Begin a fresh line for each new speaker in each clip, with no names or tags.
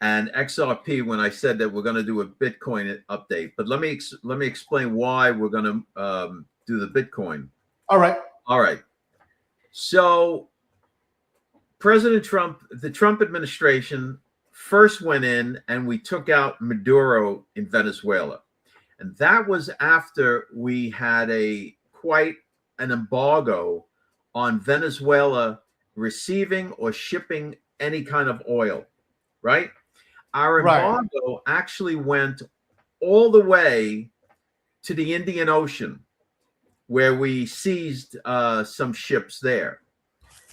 and XRP when I said that we're going to do a Bitcoin update. But let me explain why we're going to do the Bitcoin.
All right.
All right. So President Trump, the Trump administration first went in and we took out Maduro in Venezuela. And that was after we had quite an embargo on Venezuela receiving or shipping any kind of oil, right? Our embargo actually went all the way to the Indian Ocean, where we seized some ships there.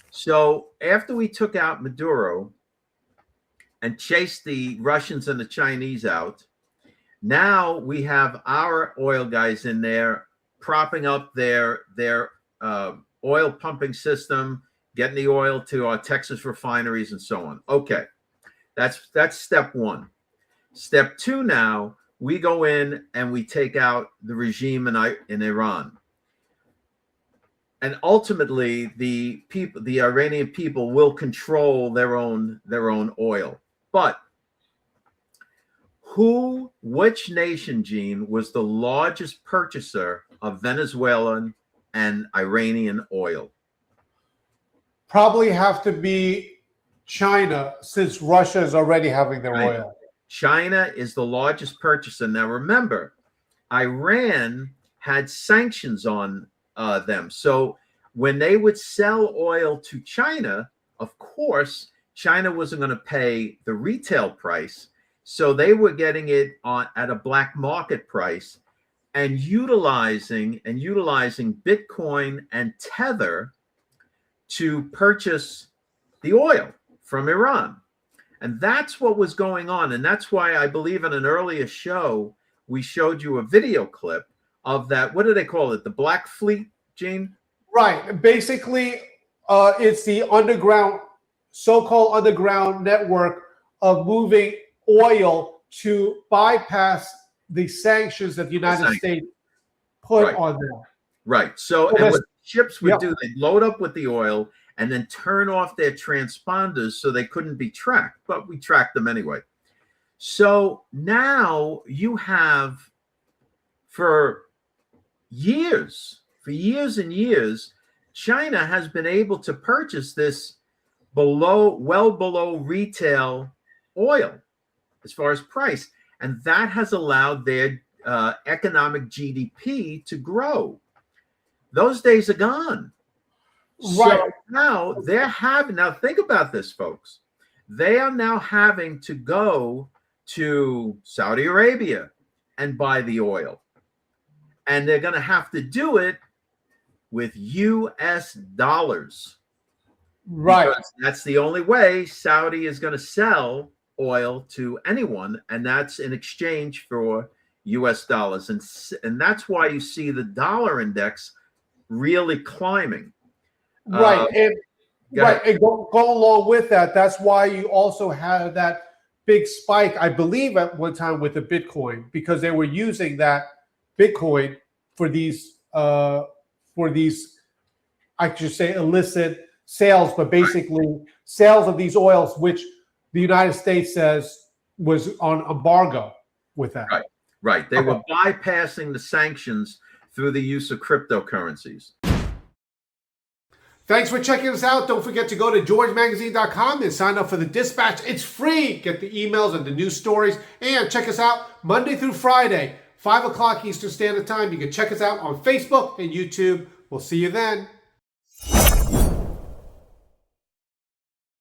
So after we took out Maduro and chased the Russians and the Chinese out, now we have our oil guys in there propping up their oil pumping system, getting the oil to our Texas refineries and so on. Okay, that's step one. Step two, now we go in and we take out the regime in Iran. And ultimately, the Iranian people will control their own oil. But which nation, Gene, was the largest purchaser of Venezuelan and Iranian oil?
Probably have to be China, since Russia is already having their oil.
China is the largest purchaser. Now, remember, Iran had sanctions on them. So when they would sell oil to China, of course, China wasn't going to pay the retail price. So they were getting it at a black market price and utilizing Bitcoin and Tether to purchase the oil from Iran. And that's what was going on. And that's why I believe in an earlier show, we showed you a video clip of that. What do they call it? The Black Fleet, Gene?
Right. Basically, it's the so-called underground network of moving oil to bypass the sanctions that the United States put on them.
Right. So, and what ships would do, they'd load up with the oil and then turn off their transponders so they couldn't be tracked. But we tracked them anyway. So now you have, for years and years, China has been able to purchase this well below retail oil as far as price. And that has allowed their economic GDP to grow. Those days are gone.
Right.
So now now think about this, folks. They are now having to go to Saudi Arabia and buy the oil. And they're going to have to do it with US dollars.
Right.
Because that's the only way Saudi is going to sell oil to anyone, and that's in exchange for US dollars. And that's why you see the dollar index really climbing.
Right. And go along with that, that's why you also had that big spike, I believe, at one time with the Bitcoin, because they were using that Bitcoin for these I should say illicit sales, but basically sales of these oils, which the United States says was on embargo with that.
Right. They were bypassing the sanctions through the use of cryptocurrencies.
Thanks for checking us out. Don't forget to go to georgemagazine.com and sign up for the Dispatch. It's free. Get the emails and the news stories. And check us out Monday through Friday, 5 o'clock Eastern Standard Time. You can check us out on Facebook and YouTube. We'll see you then.